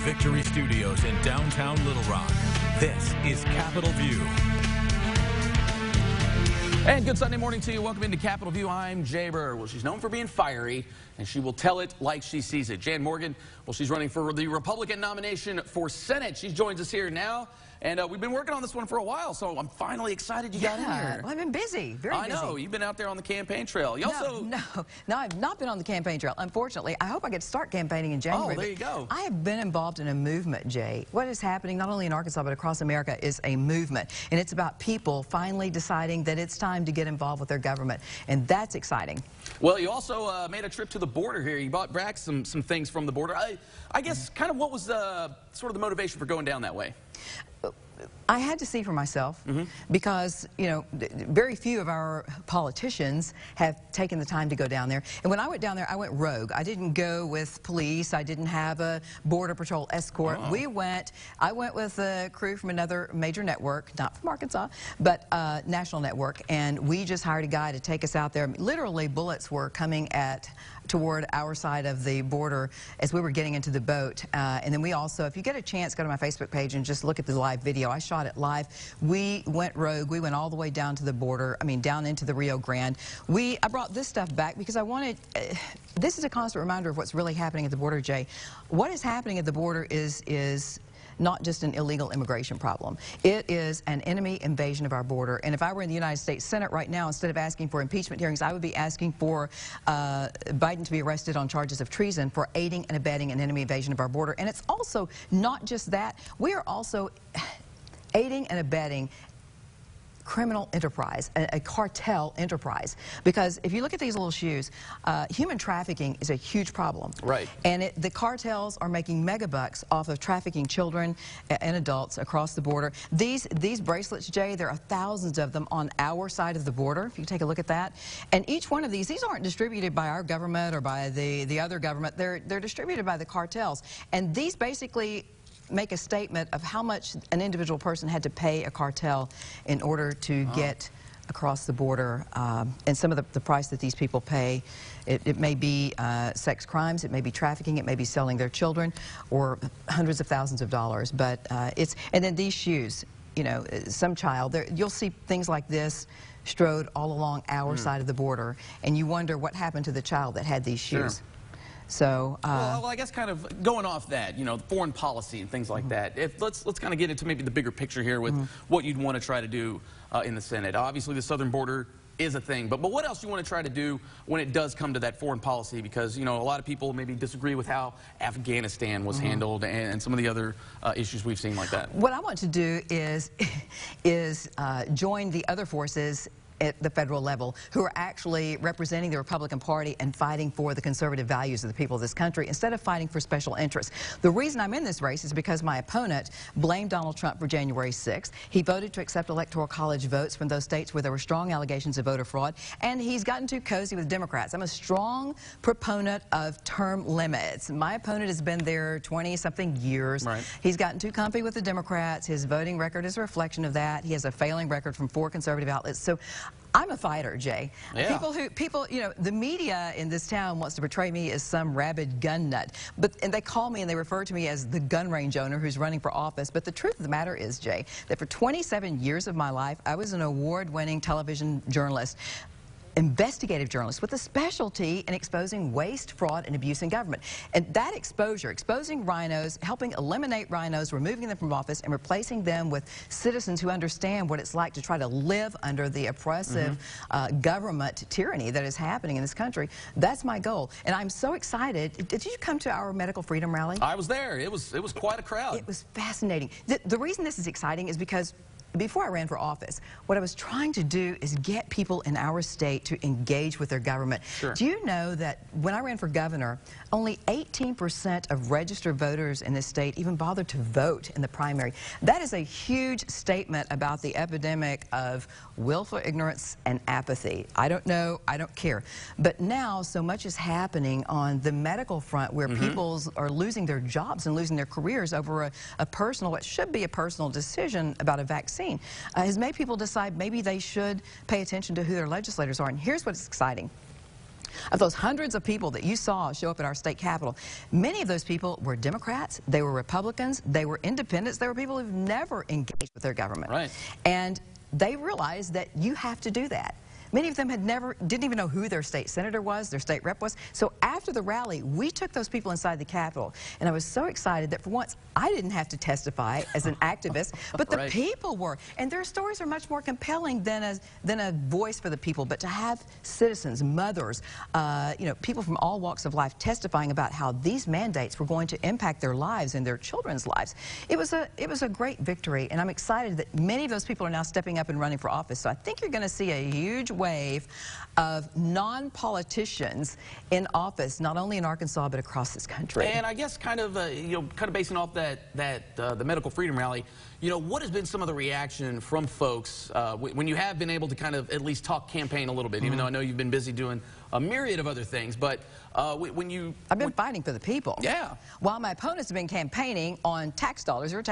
Victory Studios in downtown Little Rock, this is Capitol View. And good Sunday morning to you. Welcome into Capitol View. I'm Jay Burr. Well, she's known for being fiery, and she will tell it like she sees it. Jan Morgan, well, she's running for the Republican nomination for Senate. She joins us here now, and we've been working on this one for a while, so I'm finally excited you got in here. Well, I've been busy, very busy. I know. You've been out there on the campaign trail. You No, I've not been on the campaign trail. Unfortunately, I hope I get to start campaigning in January. Oh, there you go. I have been involved in a movement, Jay. What is happening, not only in Arkansas, but across America, is a movement. And it's about people finally deciding that it's time to get involved with their government. And that's exciting. Well, you also made a trip to the border here. You brought back some things from the border. I guess kind of what was sort of the motivation for going down that way? I had to see for myself because, you know, very few of our politicians have taken the time to go down there. And when I went down there, I went rogue. I didn't go with police. I didn't have a Border Patrol escort. I went with a crew from another major network, not from Arkansas, but national network. And we just hired a guy to take us out there. Literally, bullets were coming toward our side of the border as we were getting into the boat. And then we also, if you get a chance, go to my Facebook page and just look at the live video. I shot it live. We went rogue. We went all the way down to the border, down into the Rio Grande. I brought this stuff back because I wanted, this is a constant reminder of what's really happening at the border, Jay. What is happening at the border is not just an illegal immigration problem. It is an enemy invasion of our border. And if I were in the United States Senate right now, instead of asking for impeachment hearings, I would be asking for Biden to be arrested on charges of treason for aiding and abetting an enemy invasion of our border. And it's also not just that. We are also aiding and abetting criminal enterprise, a cartel enterprise. Because if you look at these little shoes, human trafficking is a huge problem. Right. And the cartels are making mega bucks off of trafficking children and adults across the border. These bracelets, Jay, there are thousands of them on our side of the border, if you take a look at that. And each one of these aren't distributed by our government or by the other government. They're distributed by the cartels. And these basically make a statement of how much an individual person had to pay a cartel in order to get across the border. And some of the price that these people pay, it may be sex crimes, it may be trafficking, it may be selling their children, or hundreds of thousands of dollars. But and then these shoes, you know, some child, you'll see things like this strode all along our side of the border, and you wonder what happened to the child that had these shoes. Sure. So, well, I guess kind of going off that, you know, foreign policy and things like that. Let's kind of get into maybe the bigger picture here with what you'd want to try to do in the Senate. Obviously, the southern border is a thing, but what else do you want to try to do when it does come to that foreign policy? Because, you know, a lot of people maybe disagree with how Afghanistan was handled and some of the other issues we've seen like that. What I want to do is join the other forces at the federal level who are actually representing the Republican Party and fighting for the conservative values of the people of this country instead of fighting for special interests. The reason I'm in this race is because my opponent blamed Donald Trump for January 6th. He voted to accept Electoral College votes from those states where there were strong allegations of voter fraud, and he's gotten too cozy with Democrats. I'm a strong proponent of term limits. My opponent has been there 20-something years. Right. He's gotten too comfy with the Democrats. His voting record is a reflection of that. He has a failing record from 4 conservative outlets. So I'm a fighter, Jay. Yeah. People, you know, the media in this town wants to portray me as some rabid gun nut, and they call me and they refer to me as the gun range owner who's running for office. But the truth of the matter is, Jay, that for 27 years of my life, I was an award-winning television journalist, investigative journalist with a specialty in exposing waste, fraud, and abuse in government. And that exposure, exposing rhinos, helping eliminate rhinos, removing them from office, and replacing them with citizens who understand what it's like to try to live under the oppressive government tyranny that is happening in this country, that's my goal. And I'm so excited. Did you come to our Medical Freedom Rally? I was there. It was quite a crowd. It was fascinating. The reason this is exciting is because before I ran for office, what I was trying to do is get people in our state to engage with their government. Sure. Do you know that when I ran for governor, only 18% of registered voters in this state even bothered to vote in the primary? That is a huge statement about the epidemic of willful ignorance and apathy. I don't know, I don't care. But now so much is happening on the medical front where people are losing their jobs and losing their careers over a personal, what should be a personal decision about a vaccine. Has made people decide maybe they should pay attention to who their legislators are. And here's what's exciting. Of those hundreds of people that you saw show up at our state capitol, many of those people were Democrats, they were Republicans, they were independents, they were people who've never engaged with their government. Right. And they realized that you have to do that. Many of them didn't even know who their state senator was, their state rep was. So after the rally, we took those people inside the Capitol. And I was so excited that for once, I didn't have to testify as an activist, but the people were. And their stories are much more compelling than a voice for the people. But to have citizens, mothers, you know, people from all walks of life testifying about how these mandates were going to impact their lives and their children's lives, it was a great victory. And I'm excited that many of those people are now stepping up and running for office. So I think you're going to see a huge wave of non-politicians in office, not only in Arkansas but across this country. And I guess kind of basing off the medical freedom rally, you know, what has been some of the reaction from folks when you have been able to kind of at least talk campaign a little bit, even though I know you've been busy doing a myriad of other things, but I've been fighting for the people. Yeah. While my opponents have been campaigning on tax dollars, and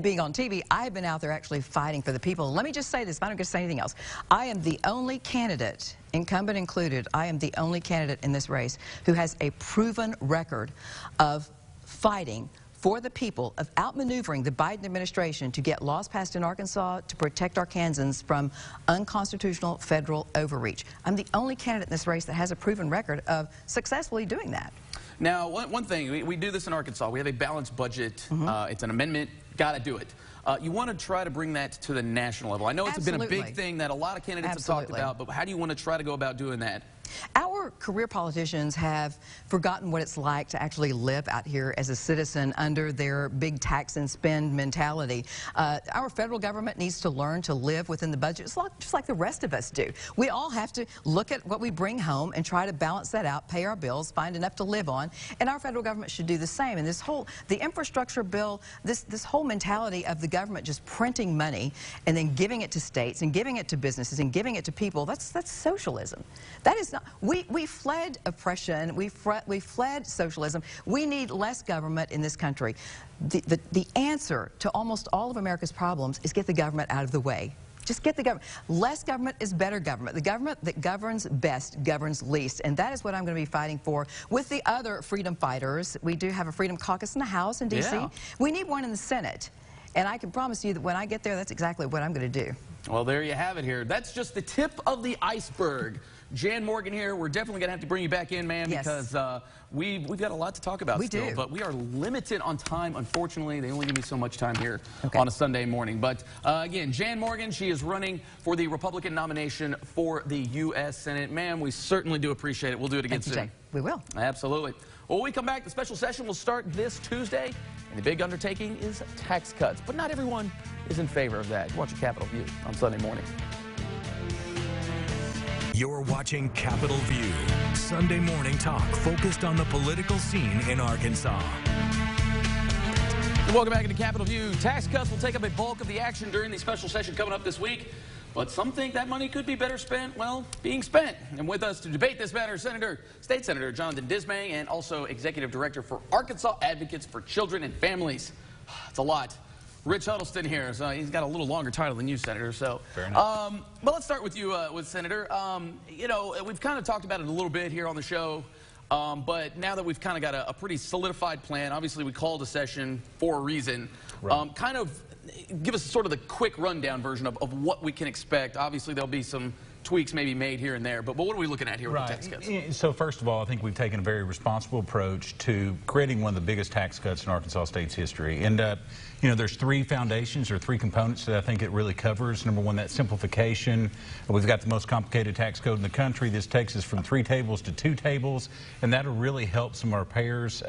being on TV, I've been out there actually fighting for the people. Let me just say this, I don't get to say anything else. I am the only candidate, incumbent included, I am the only candidate in this race who has a proven record of fighting for the people, of outmaneuvering the Biden administration to get laws passed in Arkansas to protect Arkansans from unconstitutional federal overreach. I'm the only candidate in this race that has a proven record of successfully doing that. Now, one thing, we do this in Arkansas. We have a balanced budget. It's an amendment. Got to do it. You want to try to bring that to the national level. I know it's been a big thing that a lot of candidates have talked about, but how do you want to try to go about doing that? Our career politicians have forgotten what it's like to actually live out here as a citizen under their big tax and spend mentality. Our federal government needs to learn to live within the budget, just like the rest of us do. We all have to look at what we bring home and try to balance that out, pay our bills, find enough to live on, and our federal government should do the same. And the infrastructure bill, this whole mentality of the government just printing money and then giving it to states and giving it to businesses and giving it to people, that's socialism. That is not. We fled oppression. We fled socialism. We need less government in this country. The answer to almost all of America's problems is get the government out of the way. Just get the government. Less government is better government. The government that governs best governs least. And that is what I'm going to be fighting for with the other freedom fighters. We do have a freedom caucus in the House in D.C. Yeah. We need one in the Senate. And I can promise you that when I get there, that's exactly what I'm going to do. Well, there you have it here. That's just the tip of the iceberg. Jan Morgan here. We're definitely going to have to bring you back in, ma'am, because we've got a lot to talk about still. But we are limited on time, unfortunately. They only give me so much time here on a Sunday morning. But again, Jan Morgan, she is running for the Republican nomination for the U.S. Senate. Ma'am, we certainly do appreciate it. We'll do it again soon. Jay. We will. Absolutely. Well, when we come back, the special session will start this Tuesday. And the big undertaking is tax cuts. But not everyone is in favor of that. You're watching Capitol View on Sunday morning. You're watching Capitol View, Sunday morning talk focused on the political scene in Arkansas. Welcome back into Capitol View. Tax cuts will take up a bulk of the action during the special session coming up this week. But some think that money could be better spent, well, being spent. And with us to debate this matter, State Senator Johnathan Dismang, and also Executive Director for Arkansas Advocates for Children and Families. It's a lot. Rich Huddleston here, so he's got a little longer title than you, Senator. So, fair enough. But let's start with you, Senator. You know, we've kind of talked about it a little bit here on the show, but now that we've kind of got a pretty solidified plan, obviously we called a session for a reason. Right. Kind of give us sort of the quick rundown version of what we can expect. Obviously, there'll be some tweaks maybe made here and there, but what are we looking at here with the tax cuts? So first of all, I think we've taken a very responsible approach to creating one of the biggest tax cuts in Arkansas State's history. And you know, there's three foundations or three components that I think it really covers. Number one, that simplification. We've got the most complicated tax code in the country. This takes us from 3 tables to 2 tables, and that'll really help some of our payers,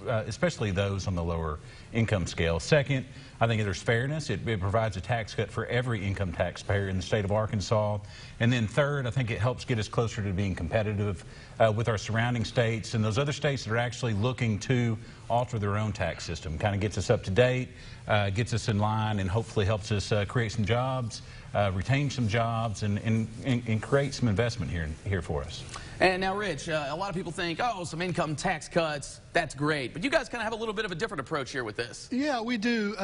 especially those on the lower income scale. Second, I think there's fairness. It provides a tax cut for every income taxpayer in the state of Arkansas. And then third, I think it helps get us closer to being competitive with our surrounding states and those other states that are actually looking to alter their own tax system. Kind of gets us up to date, gets us in line, and hopefully helps us create some jobs, retain some jobs, and create some investment here for us. And now, Rich, a lot of people think, oh, some income tax cuts, that's great. But you guys kind of have a little bit of a different approach here with this. Yeah, we do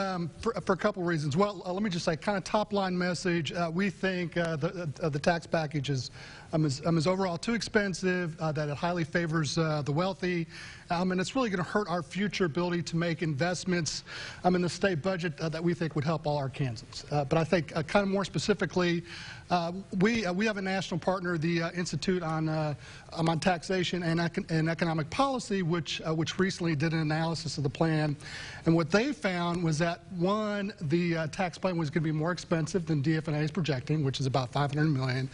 for a couple reasons. Well, let me just say, kind of top-line message, we think the tax package is is overall too expensive, that it highly favors the wealthy, and it's really going to hurt our future ability to make investments in the state budget that we think would help all Arkansans. But I think kind of more specifically, we have a national partner, the Institute on Taxation and Economic Policy, which recently did an analysis of the plan. And what they found was that, one, the tax plan was going to be more expensive than DF&A is projecting, which is about $500 million.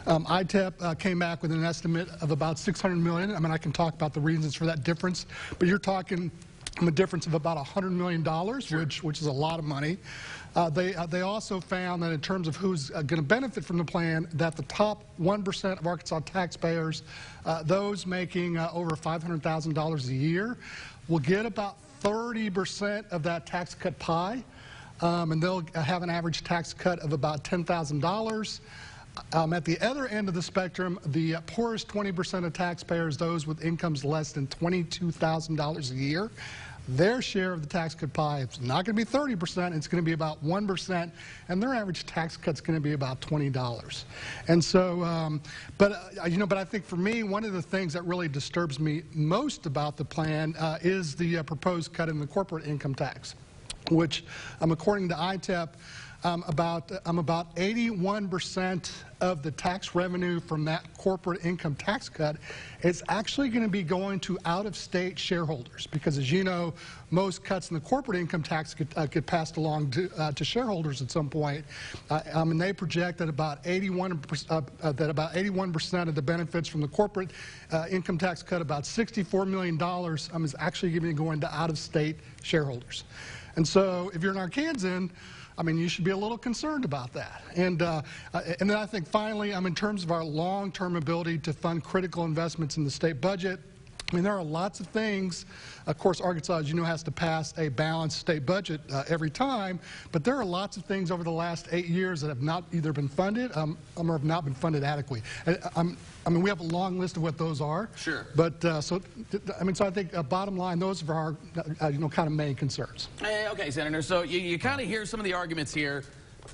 ITEP came back with an estimate of about $600 million. I mean, I can talk about the reasons for that difference, but you're talking a difference of about $100 million, sure, which is a lot of money. They also found that in terms of who's going to benefit from the plan, that the top 1% of Arkansas taxpayers, those making over $500,000 a year, will get about 30% of that tax cut pie, and they'll have an average tax cut of about $10,000. At the other end of the spectrum, the poorest 20% of taxpayers, those with incomes less than $22,000 a year, their share of the tax cut pie is not going to be 30%, it's going to be about 1%, and their average tax cut's going to be about $20. And so, but I think for me, one of the things that really disturbs me most about the plan is the proposed cut in the corporate income tax, which, according to ITEP, about 81% of the tax revenue from that corporate income tax cut is actually going to be going to out-of-state shareholders, because, as you know, most cuts in the corporate income tax get passed along to shareholders at some point, and they project that about 81% of the benefits from the corporate income tax cut, about $64 million, is actually going to be going to out-of-state shareholders. And so, if you're an Arkansan, I mean, you should be a little concerned about that. And then I think finally, in terms of our long-term ability to fund critical investments in the state budget, I mean, there are lots of things. Of course, Arkansas, as you know, has to pass a balanced state budget every time, but there are lots of things over the last 8 years that have not either been funded or have not been funded adequately. I mean, we have a long list of what those are. Sure. But so I think bottom line, those are our kind of main concerns. Okay, Senator. So you kind of hear some of the arguments here.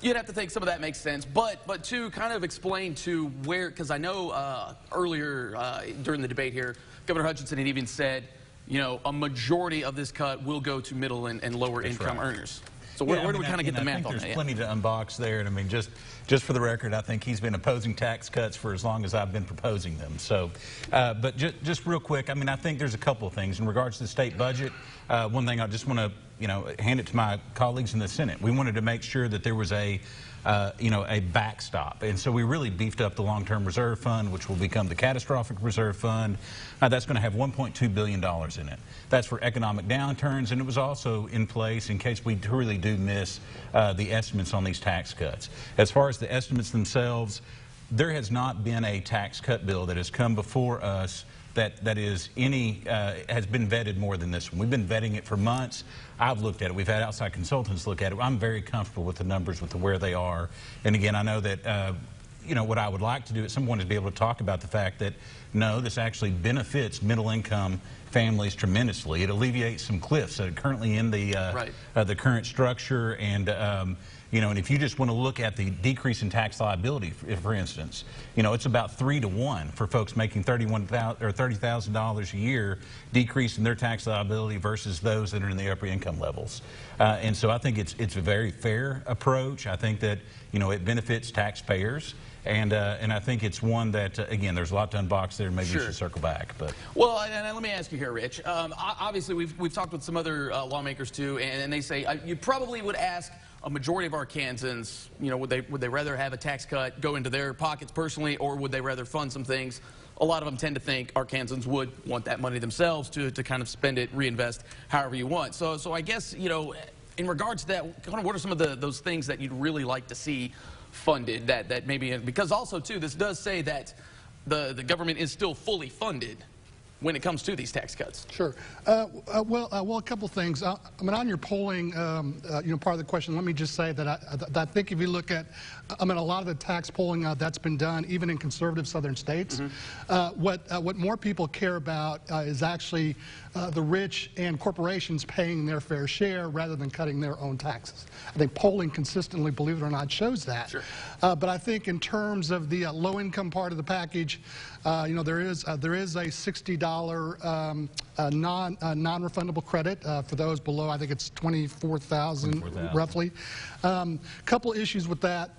You'd have to think some of that makes sense, but to kind of explain to where, because I know earlier during the debate here, Governor Hutchinson had even said, you know, a majority of this cut will go to middle and lower income earners. So where do we kind of get the math on that? There's plenty to unbox there, and I mean, just for the record, I think he's been opposing tax cuts for as long as I've been proposing them. So, but just real quick, I mean, I think there's a couple of things in regards to the state budget. One thing I just want to, hand it to my colleagues in the Senate. We wanted to make sure that there was a backstop. And so we really beefed up the long-term reserve fund, which will become the catastrophic reserve fund. That's going to have $1.2 billion in it. That's for economic downturns, and it was also in place in case we really do miss the estimates on these tax cuts. As far as the estimates themselves, there has not been a tax cut bill that has come before us that is has been vetted more than this one. We've been vetting it for months. I've looked at it. We've had outside consultants look at it. I'm very comfortable with the numbers, with where they are. And again, I know that, what I would like to do at some point is be able to talk about the fact that, no, this actually benefits middle-income families tremendously. It alleviates some cliffs that are currently in the current structure, and and if you just want to look at the decrease in tax liability, for instance, it's about 3 to 1 for folks making $30,000 a year, decrease in their tax liability versus those that are in the upper income levels. And so I think it's a very fair approach. I think that it benefits taxpayers. And I think it's one that, again, there's a lot to unbox there. Maybe we should circle back. But well, and let me ask you here, Rich. Obviously, we've talked with some other lawmakers too, and they say you probably would ask a majority of Arkansans, would they rather have a tax cut go into their pockets personally, or would they rather fund some things? A lot of them tend to think Arkansans would want that money themselves to kind of spend it, reinvest however you want. So I guess in regards to that, kind of what are some of those things that you'd really like to see funded that maybe, because also too, this does say that the government is still fully funded when it comes to these tax cuts? Sure. Well, a couple things. I mean, on your polling, part of the question, let me just say that I think if you look at, a lot of the tax polling that's been done, even in conservative southern states, what more people care about is actually the rich and corporations paying their fair share rather than cutting their own taxes. I think polling consistently, believe it or not, shows that. Sure. But I think in terms of the low-income part of the package, you know, there is a $60 non-refundable credit for those below. I think it's $24,000 roughly. Couple issues with that.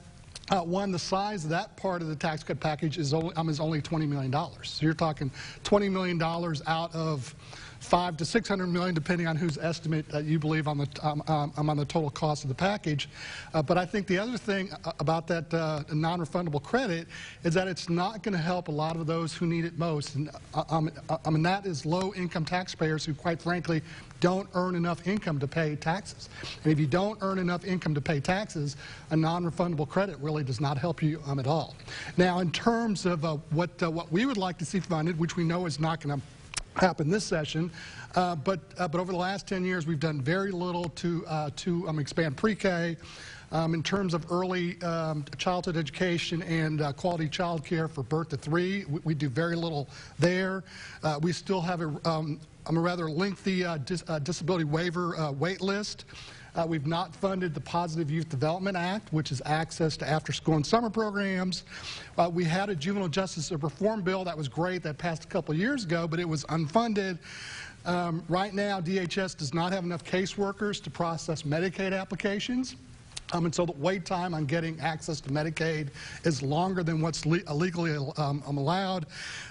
One, the size of that part of the tax cut package is only $20 million. So you're talking $20 million out of $500 to $600 million, depending on whose estimate you believe on the total cost of the package. But I think the other thing about that non-refundable credit is that it's not going to help a lot of those who need it most. And I mean, that is low-income taxpayers who, quite frankly, don't earn enough income to pay taxes. And if you don't earn enough income to pay taxes, a non-refundable credit really does not help you at all. Now, in terms of what we would like to see funded, which we know is not going to happen this session, but over the last 10 years, we've done very little to expand pre-K. In terms of early childhood education and quality child care for birth to 3, we do very little there. We still have a rather lengthy disability waiver wait list. We've not funded the Positive Youth Development Act, which is access to after-school and summer programs. We had a juvenile justice reform bill that was great that passed a couple of years ago, but it was unfunded. Right now, DHS does not have enough caseworkers to process Medicaid applications. And so the wait time on getting access to Medicaid is longer than what's legally allowed.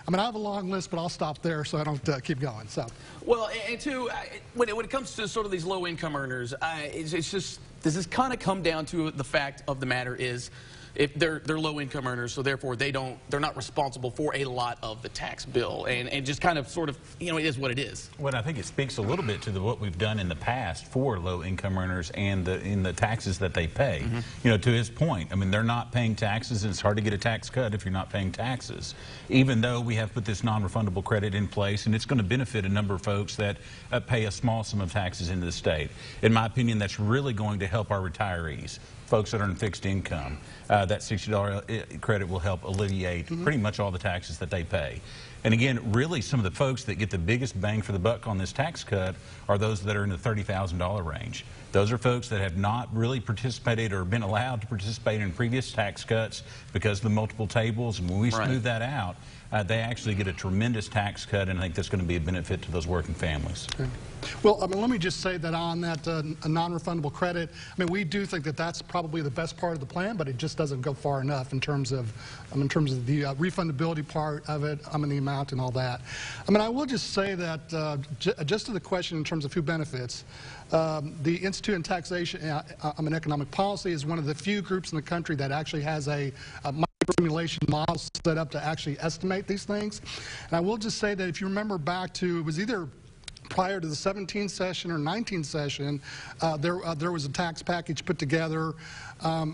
I mean, I have a long list, but I'll stop there so I don't keep going. So, well, and two, when it comes to sort of these low-income earners, it's just, does this kind of come down to the fact of the matter is, if they're low-income earners, so therefore they're not responsible for a lot of the tax bill, and just kind of sort of, you know, it is what it is. Well, I think it speaks a little bit to what we've done in the past for low-income earners and in the taxes that they pay. Mm-hmm. You know, to his point, I mean, they're not paying taxes, and it's hard to get a tax cut if you're not paying taxes. Even though we have put this non-refundable credit in place, and it's going to benefit a number of folks that pay a small sum of taxes into the state. In my opinion, that's really going to help our retirees, folks that are in fixed income. That $60 credit will help alleviate pretty much all the taxes that they pay. And again, really some of the folks that get the biggest bang for the buck on this tax cut are those that are in the $30,000 range. Those are folks that have not really participated or been allowed to participate in previous tax cuts because of the multiple tables. And when we smooth that out, they actually get a tremendous tax cut, and I think that's going to be a benefit to those working families. Okay. Well, I mean, let me just say that on that non-refundable credit, I mean, we do think that that's probably the best part of the plan, but it just doesn't go far enough in terms of the refundability part of it, the amount and all that. I mean, I will just say that just to the question in terms of who benefits, the Institute on Taxation and Economic Policy is one of the few groups in the country that actually has a simulation model set up to actually estimate these things. And I will just say that if you remember back to, it was either prior to the 17 session or 19 session, there was a tax package put together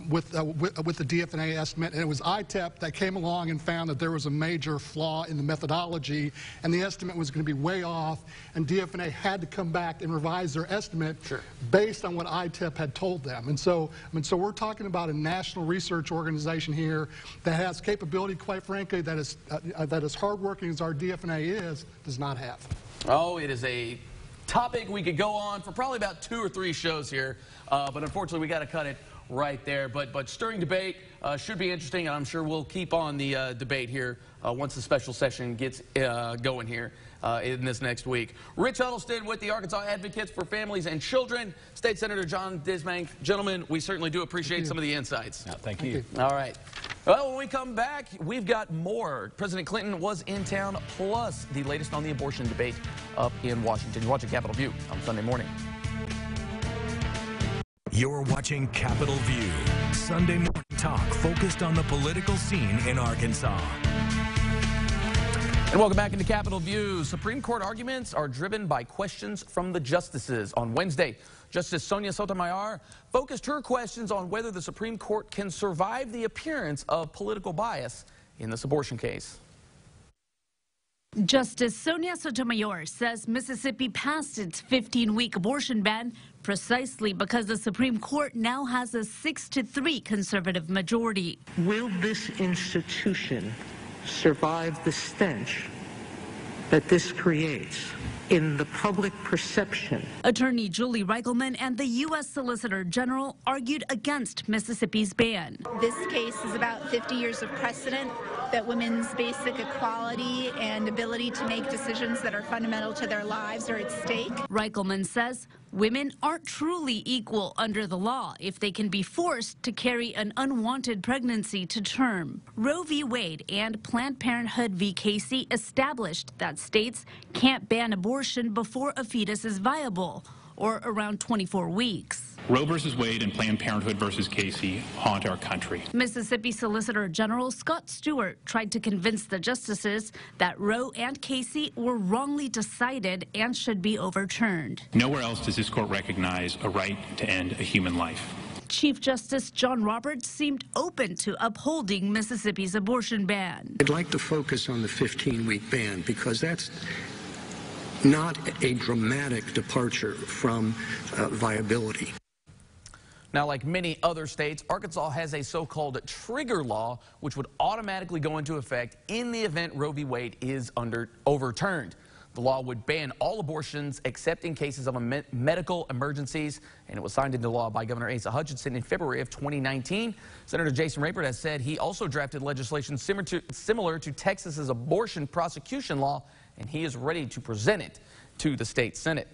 with the DFNA estimate, and it was ITEP that came along and found that there was a major flaw in the methodology, and the estimate was going to be way off, and DFNA had to come back and revise their estimate based on what ITEP had told them. And so, so we're talking about a national research organization here that has capability, quite frankly, that is hardworking as our DFNA does not have. Oh, it is a topic we could go on for probably about 2 or 3 shows here, but unfortunately we got to cut it right there. But stirring debate should be interesting, and I'm sure we'll keep on the debate here once the special session gets going here in this next week. Rich Huddleston with the Arkansas Advocates for Families and Children, State Senator Johnathan Dismang. Gentlemen, we certainly do appreciate some of the insights. Thank you. All right. Well, when we come back, we've got more. President Clinton was in town, plus the latest on the abortion debate up in Washington. You're watching Capitol View on Sunday morning. You're watching Capitol View, Sunday morning talk focused on the political scene in Arkansas. And welcome back into Capitol View. Supreme Court arguments are driven by questions from the justices. On Wednesday, Justice Sonia Sotomayor focused her questions on whether the Supreme Court can survive the appearance of political bias in this abortion case. Justice Sonia Sotomayor says Mississippi passed its 15-week abortion ban precisely because the Supreme Court now has a 6-3 conservative majority. Will this institution survive the stench that this creates? in the public perception. Attorney Julie Reichelman and the U.S. Solicitor General argued against Mississippi's ban. This case is about 50 years of precedent that women's basic equality and ability to make decisions that are fundamental to their lives are at stake. Reichelman says women aren't truly equal under the law if they can be forced to carry an unwanted pregnancy to term. Roe v. Wade and Planned Parenthood v. Casey established that states can't ban abortion before a fetus is viable, or around 24 weeks. Roe versus Wade and Planned Parenthood versus Casey haunt our country. Mississippi Solicitor General Scott Stewart tried to convince the justices that Roe and Casey were wrongly decided and should be overturned. Nowhere else does this court recognize a right to end a human life. Chief Justice John Roberts seemed open to upholding Mississippi's abortion ban. I'd like to focus on the 15-week ban because that's not a dramatic departure from viability. Now, like many other states, Arkansas has a so-called trigger law, which would automatically go into effect in the event Roe v. Wade is overturned. The law would ban all abortions except in cases of medical emergencies, and it was signed into law by Governor Asa Hutchinson in February of 2019. Senator Jason Rapert has said he also drafted legislation similar to Texas's abortion prosecution law, and he is ready to present it to the state Senate.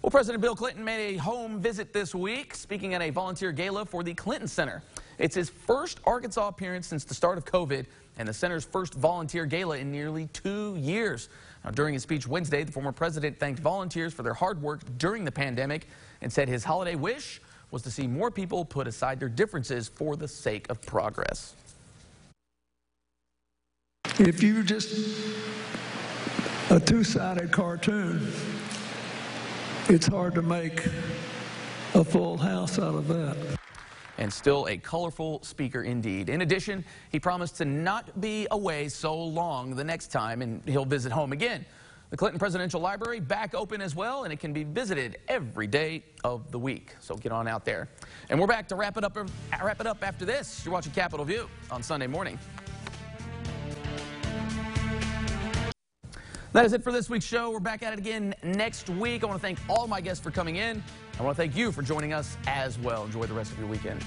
Well, President Bill Clinton made a home visit this week, speaking at a volunteer gala for the Clinton Center. It's his first Arkansas appearance since the start of COVID and the center's first volunteer gala in nearly 2 years. Now, during his speech Wednesday, the former president thanked volunteers for their hard work during the pandemic and said his holiday wish was to see more people put aside their differences for the sake of progress. If you just a two-sided cartoon, it's hard to make a full house out of that. And still a colorful speaker indeed. In addition, he promised to not be away so long the next time, and he'll visit home again. The Clinton Presidential Library back open as well, and it can be visited every day of the week. So get on out there. And we're back to wrap it up after this. You're watching Capitol View on Sunday morning. That is it for this week's show. We're back at it again next week. I want to thank all my guests for coming in. I want to thank you for joining us as well. Enjoy the rest of your weekend.